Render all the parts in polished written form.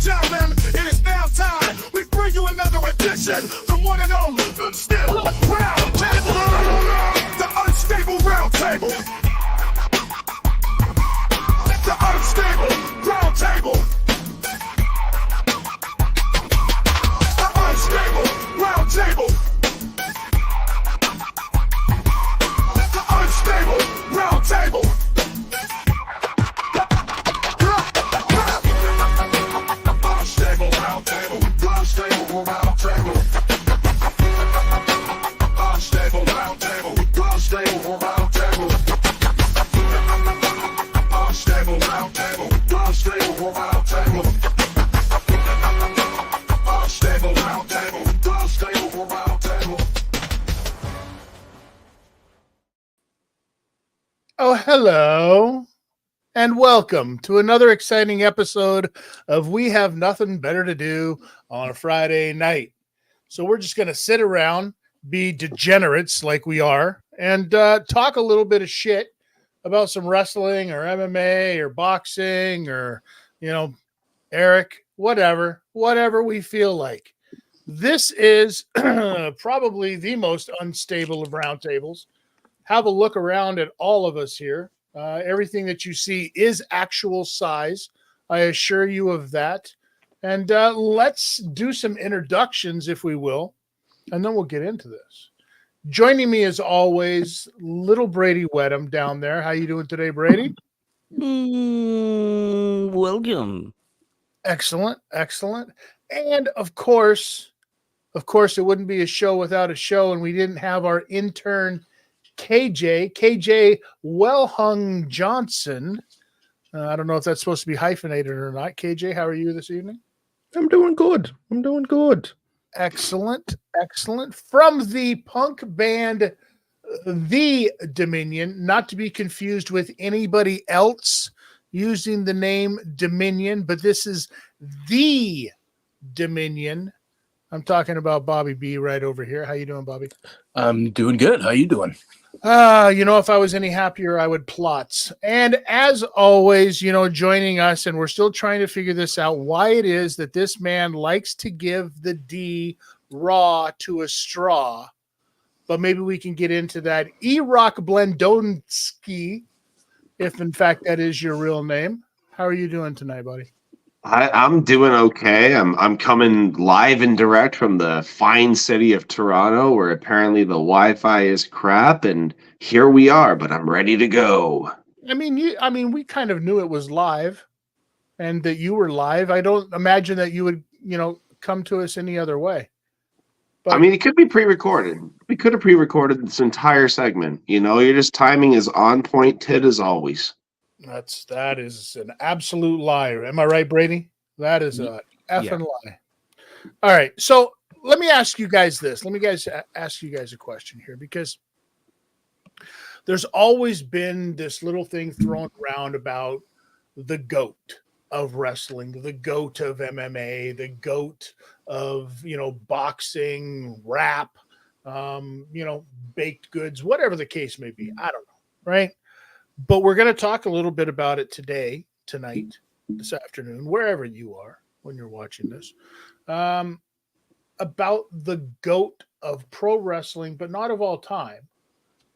gentlemen, it is now time. We bring you another edition, the one and only, still Roundtable, the unstable Roundtable, the unstable Roundtable, the unstable Roundtable, the unstable Roundtable. Oh, hello, and welcome to another exciting episode of We Have Nothing Better to Do on a Friday night. So we're just going to sit around, be degenerates like we are, and talk a little bit of shit about some wrestling or MMA or boxing or, Eric, whatever we feel like. This is probably the most unstable of roundtables. Have a look around at all of us here. Everything that you see is actual size. I assure you of that. And let's do some introductions, if we will, and then we'll get into this. Joining me, as always, little Brady Wedham down there. How you doing today, Brady? Welcome. Excellent. And of course, it wouldn't be a show without a show, and we didn't have our intern KJ Wellhung Johnson. I don't know if that's supposed to be hyphenated or not. KJ, how are you this evening? I'm doing good. Excellent. From the punk band The Dominion, not to be confused with anybody else using the name Dominion, but this is The Dominion. I'm talking about Bobby B right over here. How you doing, Bobby? I'm doing good. How you doing? If I was any happier, I would plots. And as always, joining us, and we're still trying to figure this out, why it is that this man likes to give the D raw to a straw. But maybe we can get into that. E-Rock Blendonsky, if in fact that is your real name. How are you doing tonight, buddy? I'm doing okay. I'm coming live and direct from the fine city of Toronto, where apparently the Wi-Fi is crap, and here we are. But I'm ready to go. We kind of knew it was live, and that you were live. I don't imagine that you would, come to us any other way. But it could be pre-recorded. We could have pre-recorded this entire segment. Your just timing is on point, tit as always. That is an absolute lie. Am I right, Brady? That is a effing lie. All right. So let me ask you guys this. Ask you guys a question here, because there's always been this little thing thrown around about the GOAT of wrestling, the GOAT of MMA, the GOAT of, boxing, rap, baked goods, whatever the case may be. I don't know. Right. But we're going to talk a little bit about it tonight, this afternoon, wherever you are when you're watching this, about the GOAT of pro wrestling, but not of all time.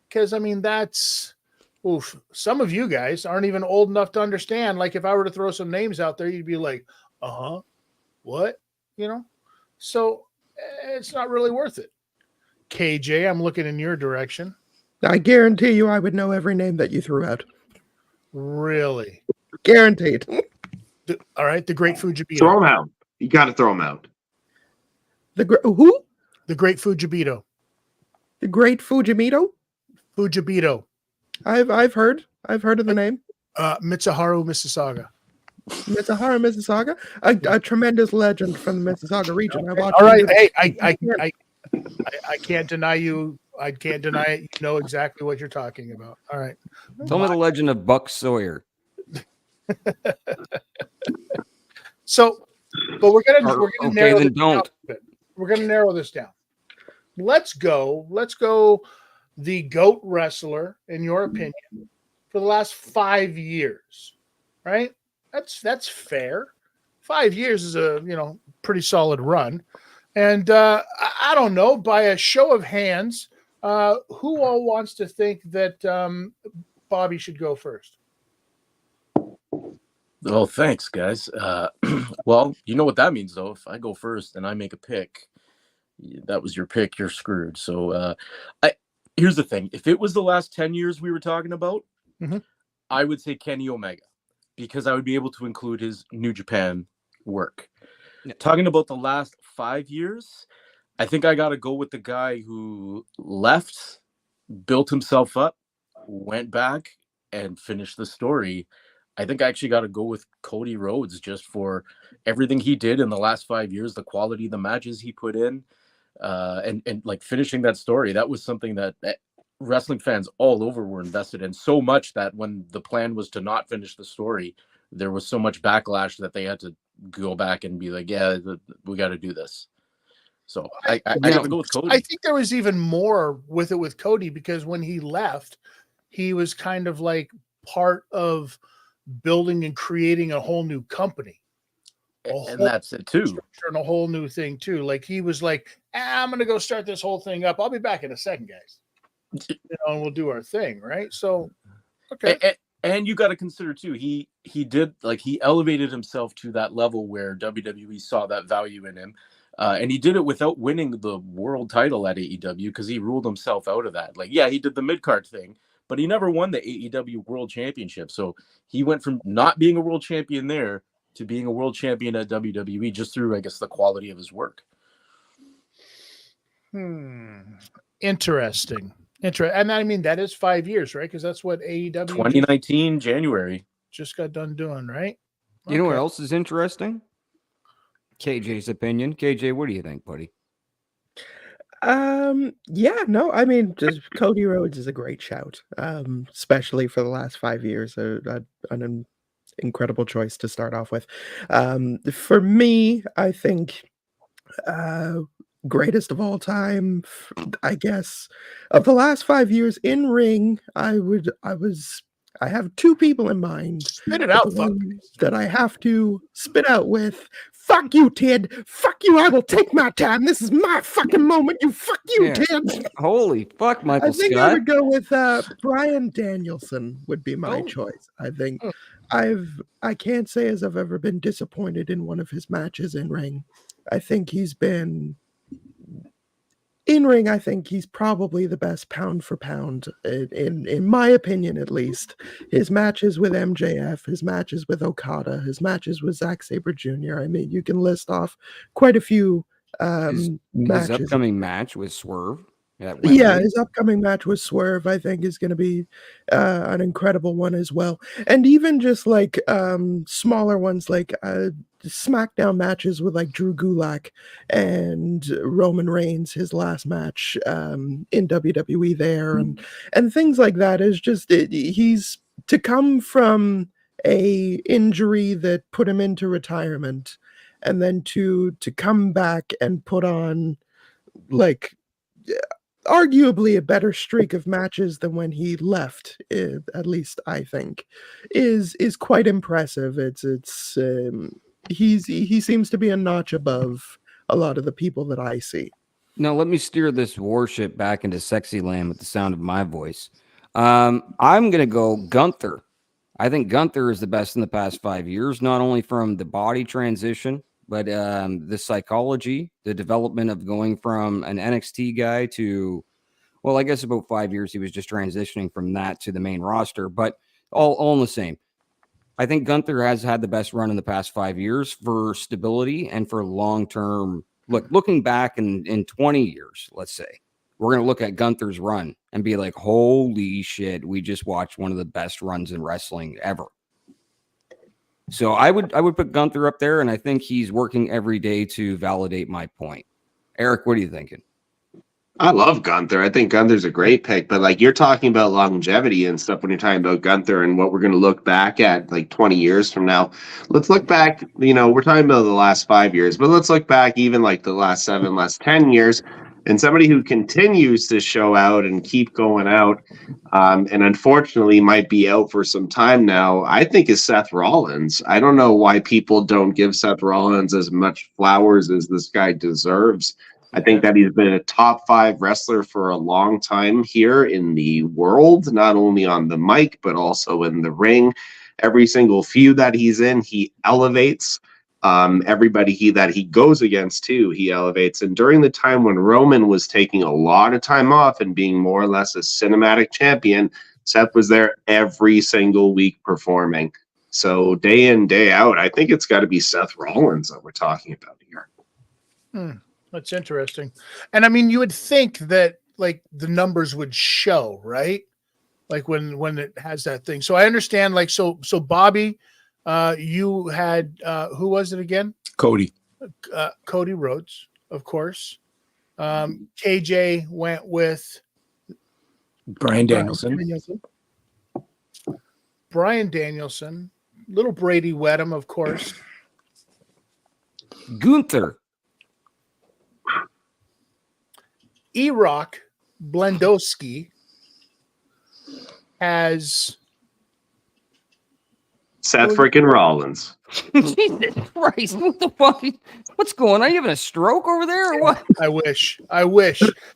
Because, that's, some of you guys aren't even old enough to understand. Like, if I were to throw some names out there, you'd be like, what? So it's not really worth it. KJ, I'm looking in your direction. I guarantee you I would know every name that you threw out. Really? Guaranteed. All right, the Great Fujibito. Throw him out. You got to throw him out. Who? The Great Fujibito. The Great Fujimito? Fujibito. I've heard of the name. Mitsuharu Mississauga. Mitsuharu Mississauga? A tremendous legend from the Mississauga region. Okay. All right. Hey, I can't deny you. I can't deny it. You know exactly what you're talking about. All right. Tell me the legend of Buck Sawyer. So, but we're gonna narrow this down don't. a bit. We're gonna narrow this down. Let's go. The GOAT wrestler, in your opinion, for the last 5 years, right? That's fair. 5 years is a pretty solid run. And I don't know, by a show of hands, who all wants to think that Bobby should go first? Oh, thanks, guys. Well, you know what that means, though. If I go first and I make a pick, that was your pick, you're screwed. So here's the thing. If it was the last 10 years we were talking about, I would say Kenny Omega, because I would be able to include his New Japan work. Yeah. Talking about the last 5 years, I think I got to go with the guy who left, built himself up, went back, and finished the story. I think I actually got to go with Cody Rhodes, just for everything he did in the last 5 years, the quality of the matches he put in, and like finishing that story. That was something that wrestling fans all over were invested in, so much that when the plan was to not finish the story, there was so much backlash that they had to go back and be like, yeah, we got to do this. So I got to go with Cody. I think there was even more with it with Cody, because when he left, he was kind of like part of building and creating a whole new company. And that's it too. And a whole new thing too. Like he was like, I'm going to go start this whole thing up. I'll be back in a second, guys. And we'll do our thing, right? So, okay. And you got to consider too, he did, like, he elevated himself to that level where WWE saw that value in him. And he did it without winning the world title at AEW, because he ruled himself out of that. Like, yeah, he did the mid-card thing, but he never won the AEW World Championship. So he went from not being a world champion there to being a world champion at WWE, just through, I guess, the quality of his work. Interesting. And I mean, that is 5 years, right? Because that's what AEW 2019 January just got done doing, right? You know what else is interesting? KJ's opinion. KJ, what do you think, buddy? Yeah, no, I mean, just Cody Rhodes is a great shout, especially for the last 5 years. An incredible choice to start off with. For me, I think greatest of all time, I guess, of the last 5 years in ring, I have two people in mind. Spit it out, fuck. That I have to spit out with. Fuck you, Ted. Fuck you. I will take my time. This is my fucking moment. You fuck you, Ted. Holy fuck, Michael Scott. I think I would go with Bryan Danielson would be my choice. I think I can't say as I've ever been disappointed in one of his matches in ring. I think he's been in ring. I think he's probably the best pound for pound, in my opinion, at least. His matches with MJF, his matches with Okada, his matches with Zack Sabre Jr. I mean, you can list off quite a few matches. His upcoming match with Swerve. Yeah, his upcoming match with Swerve, I think, is going to be an incredible one as well. And even just like smaller ones, like SmackDown matches with like Drew Gulak and Roman Reigns, his last match in WWE there, and things like that is just he's to come from a injury that put him into retirement, and then to come back and put on like arguably a better streak of matches than when he left, at least I think, is quite impressive. He seems to be a notch above a lot of the people that I see. Now let me steer this warship back into sexy land with the sound of my voice. I'm gonna go Gunther. I think Gunther is the best in the past 5 years, not only from the body transition, but the psychology, the development of going from an NXT guy to, well, I guess about 5 years he was just transitioning from that to the main roster, but all in the same. I think Gunther has had the best run in the past 5 years for stability and for long-term. Looking back in 20 years, let's say, we're going to look at Gunther's run and be like, holy shit, we just watched one of the best runs in wrestling ever. So I would put Gunther up there, and I think he's working every day to validate my point. Eric, what are you thinking? I love Gunther. I think Gunther's a great pick, but like you're talking about longevity and stuff when you're talking about Gunther and what we're going to look back at like 20 years from now. Let's look back, we're talking about the last 5 years, but let's look back even like the last 7, last 10 years. And somebody who continues to show out and keep going out, and unfortunately might be out for some time now, I think is Seth Rollins. I don't know why people don't give Seth Rollins as much flowers as this guy deserves. I think that he's been a top 5 wrestler for a long time here in the world, not only on the mic, but also in the ring. Every single feud that he's in, he elevates. Everybody that he goes against too, he elevates. And during the time when Roman was taking a lot of time off and being more or less a cinematic champion, Seth was there every single week performing. So day in, day out, I think it's got to be Seth Rollins that we're talking about here. That's interesting. And I mean, you would think that like the numbers would show, right? Like when it has that thing. So I understand, like, so Bobby, you had who was it again? Cody. Cody Rhodes, of course. KJ went with Bryan Danielson. Bryan Danielson. Little Brady Wedham, of course. Gunther. E-Rock Blendowski has Seth freaking Rollins. Jesus Christ. What the fuck? What's going on? Are you having a stroke over there or what? I wish.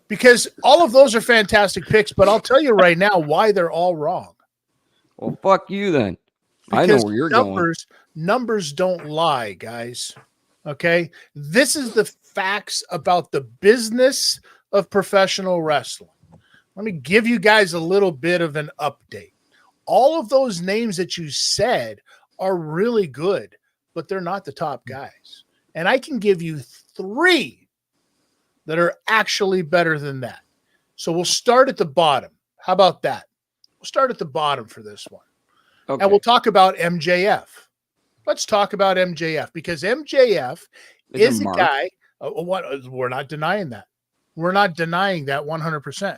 Because all of those are fantastic picks, but I'll tell you right now why they're all wrong. Well, fuck you then. Because I know where you're going. Numbers don't lie, guys. Okay? This is the facts about the business of professional wrestling. Let me give you guys a little bit of an update. All of those names that you said are really good, but they're not the top guys. And I can give you 3 that are actually better than that. So we'll start at the bottom. How about that? We'll start at the bottom for this one. Okay. And we'll talk about MJF. Let's talk about MJF because MJF is a guy. We're not denying that. We're not denying that 100%.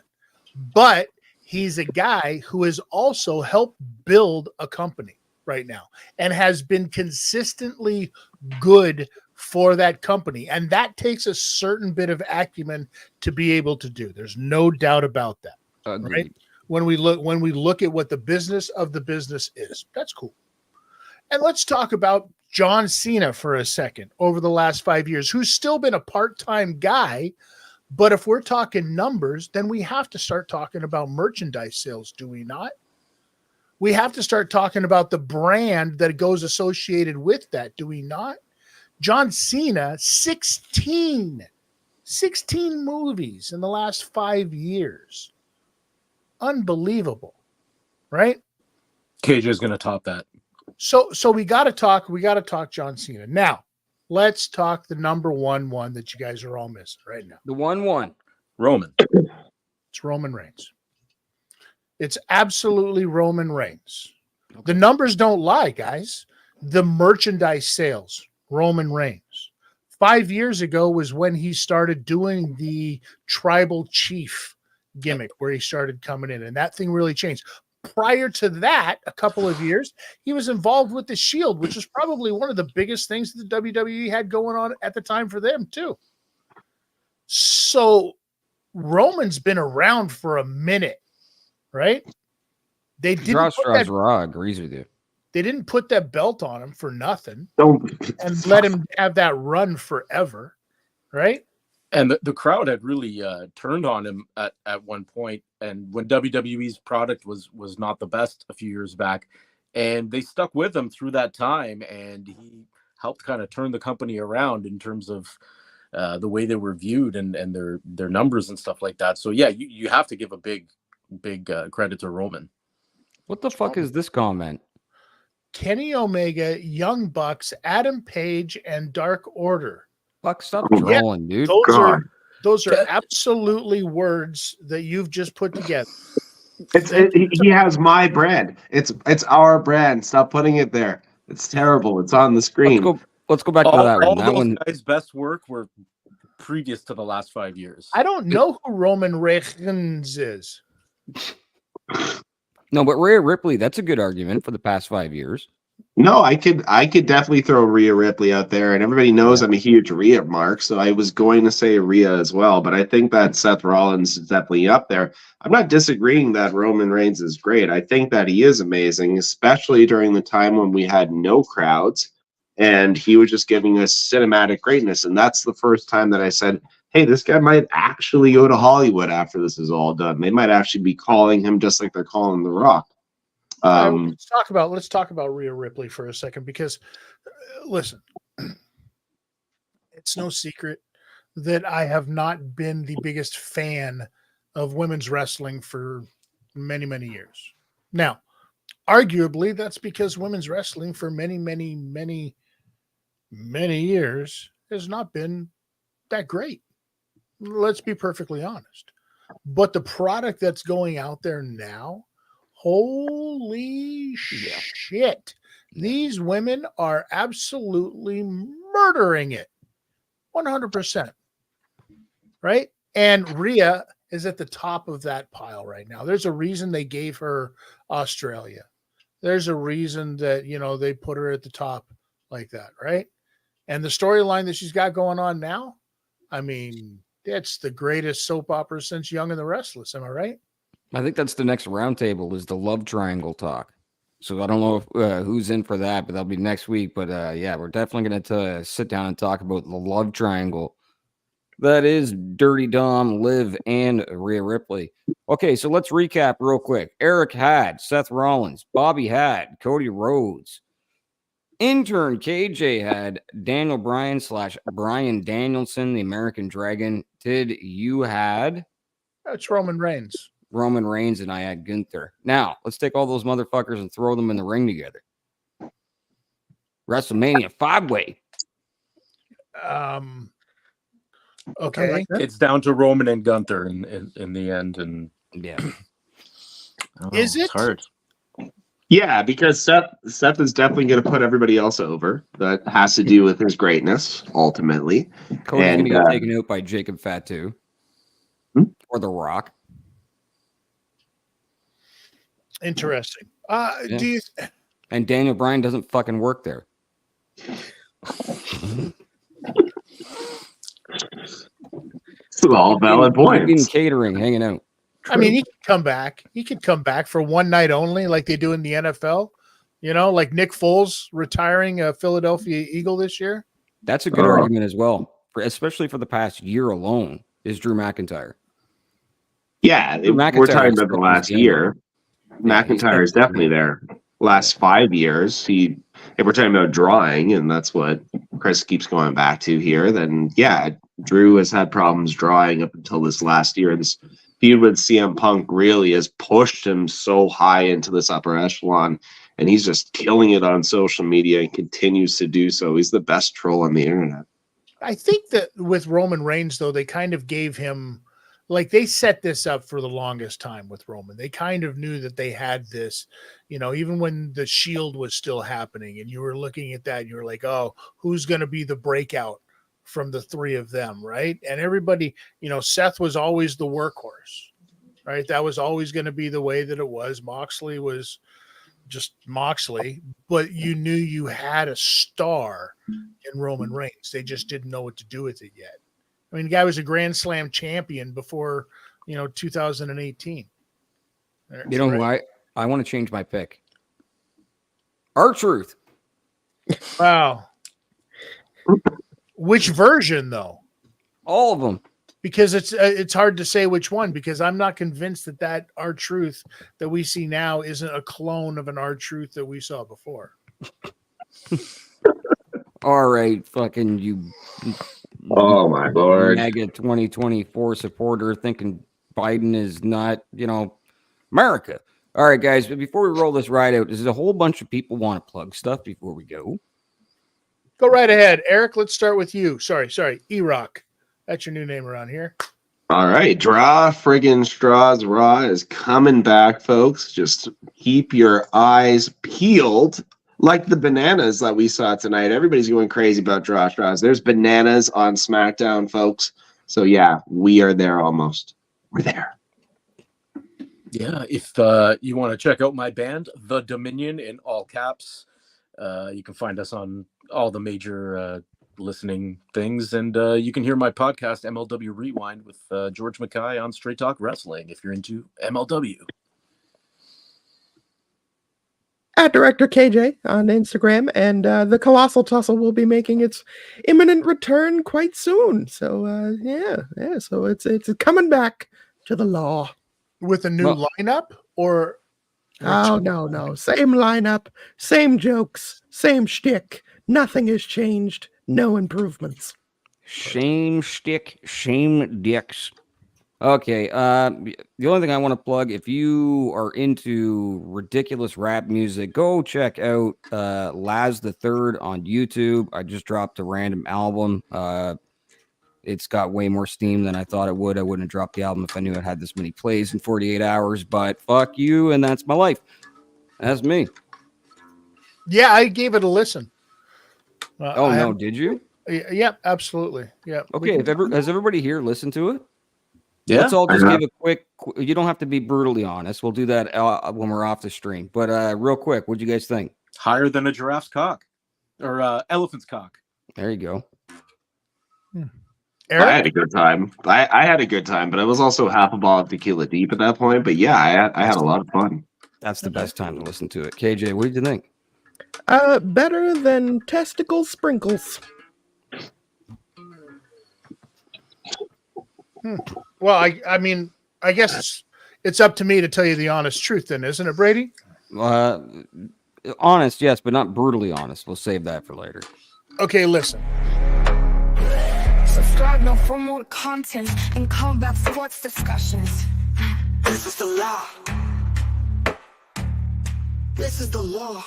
But he's a guy who has also helped build a company right now and has been consistently good for that company. And that takes a certain bit of acumen to be able to do. There's no doubt about that. Right? When we look at what the business of the business is. That's cool. And let's talk about John Cena for a second over the last 5 years, who's still been a part-time guy. But if we're talking numbers, then we have to start talking about merchandise sales, do we not? We have to start talking about the brand that goes associated with that, do we not? John Cena, 16 movies in the last 5 years. Unbelievable, right? KJ is going to top that. So we got to talk John Cena. Now, let's talk the number one that you guys are all missing right now. The 1-1. Roman. It's Roman Reigns. It's absolutely Roman Reigns. Okay. The numbers don't lie, guys. The merchandise sales, Roman Reigns. 5 years ago was when he started doing the tribal chief gimmick where he started coming in, and that thing really changed. Prior to that, a couple of years, he was involved with the Shield, which was probably one of the biggest things that the WWE had going on at the time for them, too. So Roman's been around for a minute, right? They didn't Raw agrees with you. They didn't put that belt on him for nothing and let him have that run forever, right? And the crowd had really turned on him at one point, and when WWE's product was not the best a few years back, and they stuck with him through that time, and he helped kind of turn the company around in terms of the way they were viewed and their numbers and stuff like that. So yeah, you have to give a big credit to Roman. What the fuck is this comment? Kenny Omega, Young Bucks, Adam Page, and Dark Order. Fuck, stop trolling, dude. Those are absolutely words that you've just put together. He has my brand. It's our brand. Stop putting it there. It's terrible. It's on the screen. Let's go back to that one. That one, guys' best work were previous to the last 5 years. I don't know who Roman Reigns is. No, but Rhea Ripley, that's a good argument for the past 5 years. No, I could definitely throw Rhea Ripley out there, and everybody knows I'm a huge Rhea mark, so I was going to say Rhea as well, but I think that Seth Rollins is definitely up there. I'm not disagreeing that Roman Reigns is great. I think that he is amazing, especially during the time when we had no crowds, and he was just giving us cinematic greatness, and that's the first time that I said, hey, this guy might actually go to Hollywood after this is all done. They might actually be calling him just like they're calling The Rock. All right, let's talk about Rhea Ripley for a second, because listen, it's no secret that I have not been the biggest fan of women's wrestling for many, many years. Now, arguably, that's because women's wrestling for many, many, many, many years has not been that great. Let's be perfectly honest. But the product that's going out there now, holy shit. These women are absolutely murdering it. 100%. Right? And Rhea is at the top of that pile right now. There's a reason they gave her Australia. There's a reason that, they put her at the top like that, right? And the storyline that she's got going on now, I mean, it's the greatest soap opera since Young and the Restless. Am I right? I think that's the next roundtable is the love triangle talk. So I don't know if, who's in for that, but that'll be next week. But yeah, we're definitely going to sit down and talk about the love triangle. That is Dirty Dom, Liv, and Rhea Ripley. Okay, so let's recap real quick. Eric had Seth Rollins, Bobby had Cody Rhodes. Intern KJ had Daniel Bryan / Bryan Danielson, the American Dragon. Tid, you had? That's Roman Reigns. Roman Reigns, and I had Gunther. Now, let's take all those motherfuckers and throw them in the ring together. WrestleMania 5-way. Okay. Like It's down to Roman and Gunther in the end, and Yeah. Is it? It's hard. Yeah, because Seth is definitely going to put everybody else over. That has to do with his greatness, ultimately. Cody's going And, to get taken out by Jacob Fatu. Or The Rock. Interesting. Yeah. Do you And Daniel Bryan doesn't fucking work there. all valid He'd be in points. catering, hanging out. I mean, he could come back. He could come back for one night only, like they do in the NFL. Like Nick Foles retiring a Philadelphia Eagle this year. That's a good argument as well, especially for the past year alone, is Drew McIntyre. Yeah, we're talking about the last year. McIntyre is definitely there. Last 5 years, if we're talking about drawing, and that's what Chris keeps going back to here, then yeah, Drew has had problems drawing up until this last year. This feud with CM Punk really has pushed him so high into this upper echelon, and he's just killing it on social media and continues to do so. He's the best troll on the internet. I think that with Roman Reigns, though, they kind of gave him, like, they set this up for the longest time with Roman. They kind of knew that they had this, even when the Shield was still happening, and you were looking at that, and you were like, oh, who's going to be the breakout from the three of them, right? And everybody, Seth was always the workhorse, right? That was always going to be the way that it was. Moxley was just Moxley, but you knew you had a star in Roman Reigns. They just didn't know what to do with it yet. I mean, the guy was a Grand Slam champion before, 2018. You know who I want to change my pick. R-Truth. Wow. Which version, though? All of them. Because it's hard to say which one, because I'm not convinced that R-Truth that we see now isn't a clone of an R-Truth that we saw before. All right, fucking you. Oh my lord. Mega 2024 supporter thinking Biden is not, America. All right, guys, but before we roll this ride out, there's a whole bunch of people want to plug stuff before we go. Go right ahead. Eric, let's start with you. Sorry. E-Rock. That's your new name around here. All right. Draw friggin' Straws Raw is coming back, folks. Just keep your eyes peeled. Like the bananas that we saw tonight. Everybody's going crazy about Draw Straws. There's bananas on SmackDown, folks. So yeah, we are there almost. We're there. Yeah, if you want to check out my band, The Dominion, in all caps, You can find us on all the major listening things, and you can hear my podcast MLW Rewind with George Mackay on Straight Talk Wrestling if you're into MLW. At Director KJ on Instagram, and the Colossal Tussle will be making its imminent return quite soon. So yeah. So it's coming back to the law. With a new lineup or? Oh no, same lineup, same jokes, same shtick. Nothing has changed. No improvements. Shame stick, shame dicks. Okay. The only thing I want to plug, if you are into ridiculous rap music, go check out Laz the Third on YouTube. I just dropped a random album. It's got way more steam than I thought it would. I wouldn't have dropped the album if I knew it had this many plays in 48 hours, but fuck you, and that's my life. That's me. Yeah, I gave it a listen. Did you? Yeah, absolutely. Yeah. Okay, has everybody here listened to it? Yeah. Let's all just give a quick. You don't have to be brutally honest. We'll do that when we're off the stream. But real quick, what'd you guys think? Higher than a giraffe's cock, or elephant's cock. There you go. Eric? I had a good time. I had a good time, but I was also half a bottle of tequila deep at that point. But yeah, I had a lot of fun. That's the best time to listen to it. KJ, what did you think? Better than testicle sprinkles. Well, I mean, I guess it's up to me to tell you the honest truth, then, isn't it, Brady? Honest, yes, but not brutally honest. We'll save that for later. Okay, listen. Subscribe now for more content and combat sports discussions. This is the law. This is the law.